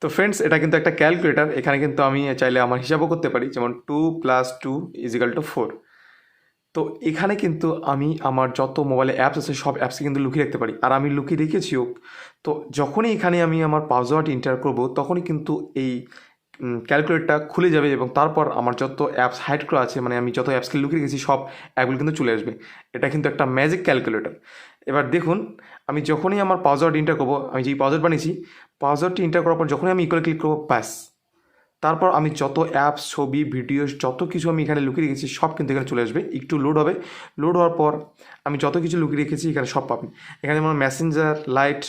তো ফ্রেন্ডস, এটা কিন্তু একটা ক্যালকুলেটার। এখানে কিন্তু আমি চাইলে আমার হিসাবও করতে পারি, যেমন 2+2=4। তো এখানে কিন্তু আমি আমার যত মোবাইলে অ্যাপস আছে সব অ্যাপসকে কিন্তু লুকিয়ে রাখতে পারি, আর আমি লুকিয়ে রেখেছিও। তো যখনই এখানে আমি আমার পাসওয়ার্ড এন্টার করব, তখনই কিন্তু এই ক্যালকুলেটরটা খুলে যাবে এবং তারপর আমার যত অ্যাপস হাইড করা আছে, মানে আমি যত অ্যাপসকে লুকিয়ে রেখেছি সব অ্যাপগুলো কিন্তু চলে আসবে। এটা কিন্তু একটা ম্যাজিক ক্যালকুলেটর। এবার দেখুন, আমি যখনই আমার পাসওয়ার্ড এন্টার করবো, আমি যেই পাসওয়ার্ড বানিয়েছি, পাসওয়ার্ডটি এন্টার করার পর যখনই আমি ইকুয়াল ক্লিক করবো, ব্যাস, তারপর আমি যত অ্যাপস, ছবি, ভিডিওস, যত কিছু আমি এখানে লুকিয়ে রেখেছি সব কিন্তু এখানে চলে আসবে। একটু লোড হবে, লোড হওয়ার পর আমি যত কিছু লুকিয়ে রেখেছি এখানে সব পাবেন। এখানে যেমন মেসেঞ্জার, লাইট,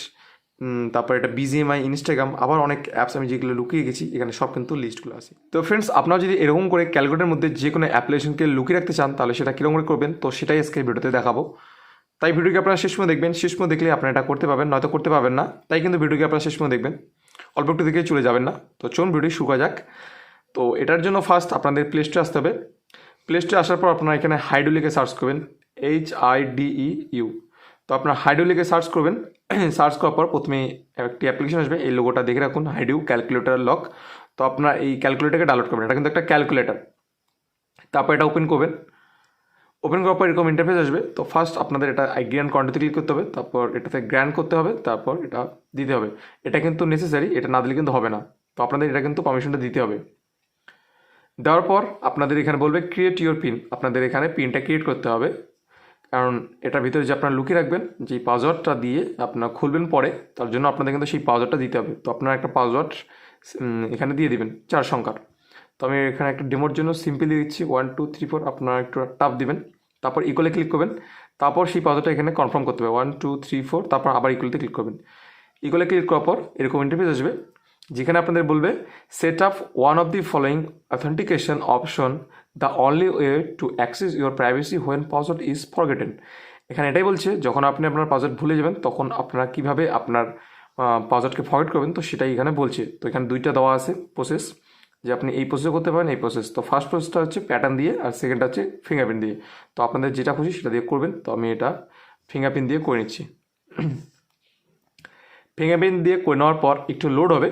তারপর এটা বিজিএমআই, ইনস্টাগ্রাম, আবার অনেক অ্যাপস আমি যেগুলো লুকিয়ে গেছি এখানে সব কিন্তু লিস্টগুলো আছে। তো ফ্রেন্ডস, আপনারা যদি এরকম করে ক্যালকুলেটারের মধ্যে যে কোনো অ্যাপ্লিকেশনকে লুকিয়ে রাখতে চান, তাহলে সেটা কীরকম করে করবেন, তো সেটাই আজকে ভিডিওতে দেখাবো। তাই ভিডিওকে আপনারা শেষ পর্যন্ত দেখবেন। শেষ পর্যন্ত দেখলে আপনারা এটা করতে পারবেন, নয়তো করতে পারবেন না। তাই কিন্তু ভিডিওকে আপনারা শেষ পর্যন্ত দেখবেন, অল্প একটু দেখে চলে যাবেন না। তো চলুন ভিডিও শুরু করা যাক। তো এটার জন্য ফার্স্ট আপনাদের প্লে স্টোরে আসতে হবে। প্লে স্টোরে আসার পর আপনারা এখানে হাইডু লিখে সার্চ করবেন, HIDEU। তো আপনার হাইডু লিখে সার্চ করবেন। সার্চ করার পর প্রথমে একটি অ্যাপ্লিকেশন আসবে, এই লোগোটা দেখে রাখুন, হাইডু ক্যালকুলেটর লক। তো আপনার এই ক্যালকুলেটারকে ডাউনলোড করবেন, এটা কিন্তু একটা ক্যালকুলেটার। তারপর এটা ওপেন করবেন। ওপেন করার পর এরকম ইন্টারফেস আসবে। তো ফার্স্ট আপনাদের এটা আইডি অ্যান্ড কন্টিনিউতে ক্লিক করতে হবে, তারপর এটাতে গ্র্যান্ড করতে হবে, তারপর এটা দিতে হবে। এটা কিন্তু নেসেসারি, এটা না দিলে কিন্তু হবে না। তো আপনাদের এটা কিন্তু পারমিশনটা দিতে হবে। দেওয়ার পর আপনাদের এখানে বলবে ক্রিয়েট ইউর পিন। আপনাদের এখানে পিনটা ক্রিয়েট করতে হবে, কারণ এটার ভিতরে যে আপনারা লুকিয়ে রাখবেন, যেই পাসওয়ার্ডটা দিয়ে আপনারা খুলবেন পরে, তার জন্য আপনাদের কিন্তু সেই পাসওয়ার্ডটা দিতে হবে। তো আপনারা একটা পাসওয়ার্ড এখানে দিয়ে দিবেন 4 সংখ্যার। তো আমি এখানে একটা ডেমোর জন্য সিম্পলি দিচ্ছি 1 2 3 4। আপনারা একটু টাপ দিবেন, তারপর ইকুয়ালে ক্লিক করবেন, তারপর সেই পাসওয়ার্ডটা এখানে কনফার্ম করতে হবে 1 2 3 4, তারপর আবার ইকুয়ালিতে ক্লিক করবেন। ইকুয়ালে ক্লিক করার পর এরকম ইন্টারফেস আসবে, যেখানে আপনাদের বলবে set up one of the following authentication option, the only way to access your privacy when password is forgotten. এখানে এটাই বলছে, যখন আপনি আপনার পাসওয়ার্ড ভুলে যাবেন তখন আপনারা কীভাবে আপনার পাসওয়ার্ডকে ফরগেট করবেন, তো সেটাই এখানে বলছে। তো এখানে দুইটা দেওয়া আছে প্রসেস, যে আপনি এই প্রসেস করতে পারেন, এই প্রসেস। তো ফার্স্ট প্রসেসটা হচ্ছে প্যাটার্ন দিয়ে, আর সেকেন্ডটা হচ্ছে ফিঙ্গারপ্রিন্ট দিয়ে। তো আপনাদের যেটা খুশি সেটা দিয়ে করবেন। তো আমি এটা ফিঙ্গারপ্রিন্ট দিয়ে করে নিচ্ছি। ফিঙ্গারপ্রিন্ট দিয়ে করে নেওয়ার পর একটু লোড হবে।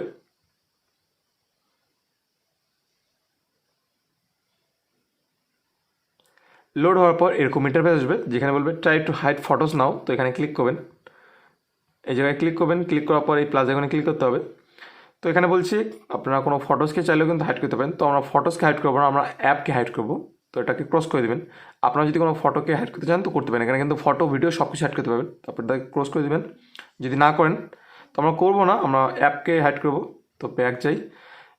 লোড হওয়ার পর এরকম ইন্টারফেস আসবে, যেখানে বলবে ট্রাই টু হাইড ফটোস নাও। তো এখানে ক্লিক করবেন, এই জায়গায় ক্লিক করবেন। ক্লিক করার পর এই প্লাস এখানে ক্লিক করতে হবে। তো এখানে বলছি আপনারা কোনো ফটোসকে চাইলেও কিন্তু হাইড করতে পারেন। তো আমরা ফটোসকে হাইড করবো না, আমরা অ্যাপকে হাইড করবো। তো এটাকে ক্রস করে দেবেন। আপনারা যদি কোনো ফটোকে হাইড করতে চান তো করতে পারেন, এখানে কিন্তু ফটো, ভিডিও সব কিছু হাইড করতে পারবেন। তারপর এটাকে ক্রস করে দেবেন। যদি না করেন তো আমরা করবো না, আমরা অ্যাপকে হাইড করবো। তো ব্যাক যাই।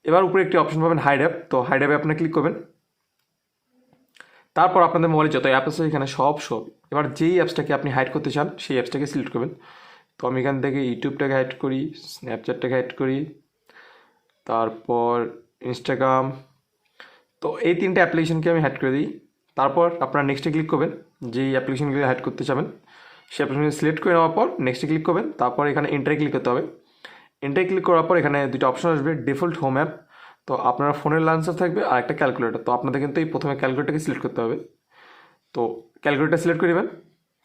এবার উপরে একটি অপশন পাবেন হাইড অ্যাপ। তো হাইড অ্যাপে আপনি ক্লিক করবেন। তারপর আপনাদের মোবাইলে যত অ্যাপ আছে এখানে সব। এবার যেই অ্যাপসটাকে আপনি হাইড করতে চান সেই অ্যাপসটাকে সিলেক্ট করবেন। তো আমি এখান থেকে ইউটিউবটাকে হাইড করি, স্ন্যাপচ্যাটটাকে হাইড করি, তারপর ইনস্টাগ্রাম। তো এই তিনটে অ্যাপ্লিকেশনকে আমি হাইড করে দিই। তারপর আপনারা নেক্সটে ক্লিক করবেন, যেই অ্যাপ্লিকেশনগুলো হাইড করতে চাবেন সেই অ্যাপ্লিকেশন সিলেক্ট করে নেওয়ার পর নেক্সটে ক্লিক করবেন। তারপর এখানে এন্টারে ক্লিক করতে হবে। এন্টারে ক্লিক করার পর এখানে দুটো অপশন আসবে, ডিফল্ট হোম অ্যাপ। তো আপনার ফোনের লাঞ্চার থাকবে আর একটা ক্যালকুলেটর। তো আপনাদের কিন্তু এই প্রথমে ক্যালকুলেটরকে সিলেক্ট করতে হবে। তো ক্যালকুলেটর সিলেক্ট করে নেবেন।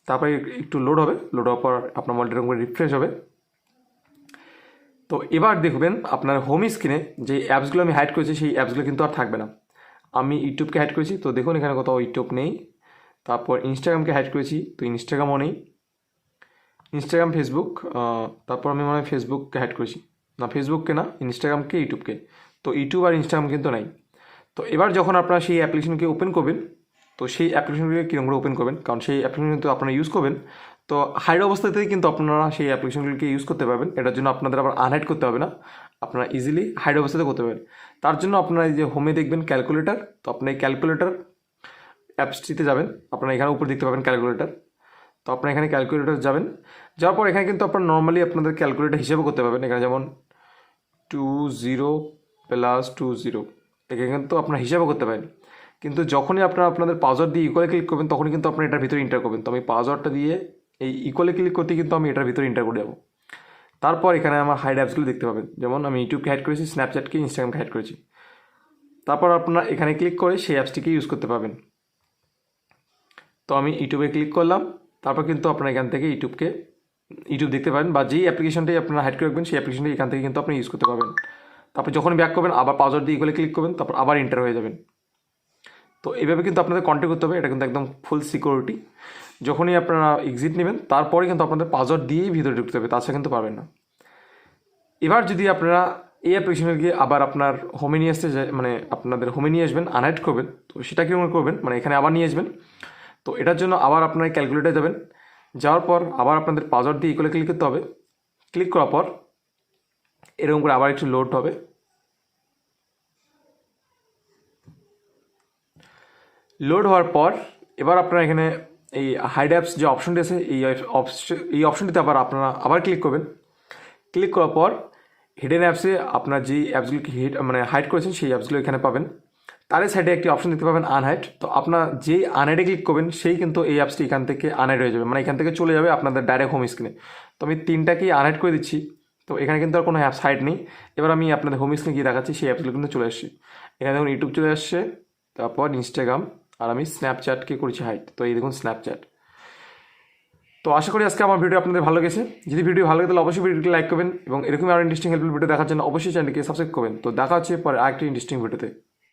তারপরে একটু লোড হবে, লোড হওয়ার পর আপনার মোবাইলটা এরকম করে রিফ্রেশ হবে। তো এবার দেখবেন আপনার হোম স্ক্রিনে যে অ্যাপসগুলো আমি হাইড করেছি সেই অ্যাপসগুলো কিন্তু আর থাকবে না। আমি ইউটিউবকে হাইড করেছি, তো দেখুন এখানে কোথাও ইউটিউব নেই। তারপর ইনস্টাগ্রামকে হাইড করেছি, তো ইনস্টাগ্রামও নেই। ইনস্টাগ্রাম, ফেসবুক, তারপর আমি মনে হয় ফেসবুককে হাইড করেছি, না ফেসবুককে না, ইনস্টাগ্রামকে, ইউটিউবকে। তো ইউটিউব আর ইনস্টাগ্রাম কিন্তু নাই। তো এবার যখন আপনারা সেই অ্যাপ্লিকেশনকে ওপেন করবেন, তো সেই অ্যাপ্লিকেশনগুলোকে কীরকম করে ওপেন করবেন, কারণ সেই অ্যাপ্লিকেশন কিন্তু আপনারা ইউজ করবেন। তো হাইড অবস্থাতেই কিন্তু আপনারা সেই অ্যাপ্লিকেশনগুলিকে ইউজ করতে পারবেন। এটার জন্য আপনাদের আবার আনহাইড করতে হবে না, আপনারা ইজিলি হাইড অবস্থাতে করতে পারবেন। তার জন্য আপনারা এই যে হোমে দেখবেন ক্যালকুলেটর, তো আপনি এই ক্যালকুলেটর অ্যাপসটিতে যাবেন। আপনারা এখানে উপরে দেখতে পাবেন ক্যালকুলেটর। তো আপনারা এখানে ক্যালকুলেটর যাবেন। যাওয়ার পর এখানে কিন্তু আপনারা নর্মালি আপনাদের ক্যালকুলেটর হিসেবে করতে পারবেন। এখানে যেমন 20 + 20, এখানে কিন্তু আপনারা হিসাবে করতে পারেন। কিন্তু যখনই আপনারা আপনাদের পাসওয়ার্ড দিয়ে ইকুয়ালে ক্লিক করবেন তখনই কিন্তু আপনি এটার ভিতরে এন্টার করবেন। তো আমি পাসওয়ার্ডটা দিয়ে এই ইকুয়ালে ক্লিক করতে কিন্তু আমি এটার ভিতরে এন্টার করে যাবো। তারপর এখানে আমার হাইড অ্যাপসগুলো দেখতে পাবেন, যেমন আমি ইউটিউবকে হাইড করেছি, স্ন্যাপচ্যাটকে, ইনস্টাগ্রামকে হাইড করেছি। তারপর আপনারা এখানে ক্লিক করে সেই অ্যাপসটিকে ইউজ করতে পারবেন। তো আমি ইউটিউবে ক্লিক করলাম। তারপর কিন্তু আপনারা এখান থেকে ইউটিউব দেখতে পারেন, বা যেই অ্যাপ্লিকেশনটাই আপনারা হাইড করে রাখবেন সেই অ্যাপ্লিকেশনটি এখান থেকে কিন্তু আপনি ইউজ করতে পারবেন। তারপর যখন ব্যাক করবেন আবার পাসওয়ার্ড দিয়ে ইকুয়ালে ক্লিক করবেন, তারপর আবার এন্টার হয়ে যাবেন। তো এইভাবে কিন্তু আপনাদের কন্টিনিউ করতে হবে, এটা কিন্তু একদম ফুল সিকিউরিটি। যখনই আপনারা এক্সিট নেবেন তারপরে কিন্তু আপনাদের পাসওয়ার্ড দিয়েই ভিতরে ঢুকতে হবে, তাছাড়া কিন্তু পারবেন না। এবার যদি আপনারা এই অ্যাপ্লিকেশনে গিয়ে আবার আপনার হোমে নিয়ে আসতে মানে আপনাদের হোমে নিয়ে আসবেন, আনহাইড করবেন, তো সেটা কীরকম করবেন, মানে এখানে আবার নিয়ে আসবেন। তো এটার জন্য আবার আপনারা ক্যালকুলেটরে যাবেন, যাওয়ার পর আবার আপনাদের পাসওয়ার্ড দিয়ে ইকুয়ালে ক্লিক করতে হবে। ক্লিক করার পর এরকম করে আবার একটু লোড হবে। লোড হওয়ার পর এবার আপনারা এখানে এই হাইড অ্যাপস যে অপশনটি আছে এই অপশনটিতে আপনারা আবার ক্লিক করবেন। ক্লিক করার পর হিডেন অ্যাপসে আপনার যেই অ্যাপসগুলোকে হাইড করেছেন সেই অ্যাপসগুলো এখানে পাবেন। তার সাইডে একটি অপশন দেখতে পাবেন আনহাইড। তো আপনার যেই আনহাইডে ক্লিক করবেন সেই কিন্তু এই অ্যাপসটি এখান থেকে আনহাইড হয়ে যাবে, মানে এখান থেকে চলে যাবে আপনাদের ডাইরেক্ট হোম স্ক্রিনে। তো আমি তিনটাকেই আনহাইড করে দিচ্ছি। তো এখানে কিন্তু আর কোনো অ্যাপস হাইড নেই। এবার আমি আপনাদের হোম স্ক্রিনে গিয়ে দেখাচ্ছি, সেই অ্যাপসগুলো কিন্তু চলে আসছে। এখানে দেখুন ইউটিউব চলে আসছে, তারপর ইনস্টাগ্রাম, আর আমি স্ন্যাপচ্যাটকে করেছি হাইড। তো এই দেখুন স্ন্যাপচ্যাট। তো আশা করি আজকে আমার ভিডিও আপনাদের ভালো লেগেছে। যদি ভিডিও ভালো লাগে তাহলে অবশ্যই ভিডিওটি লাইক করবেন এবং এরকমই আরও ইন্টারেস্টিং হেল্পফুল ভিডিও দেখার জন্য অবশ্যই চ্যানেলকে সাবস্ক্রাইব করবেন। তো দেখা হচ্ছে পরে আরেকটি ইন্টারেস্টিং ভিডিওতে।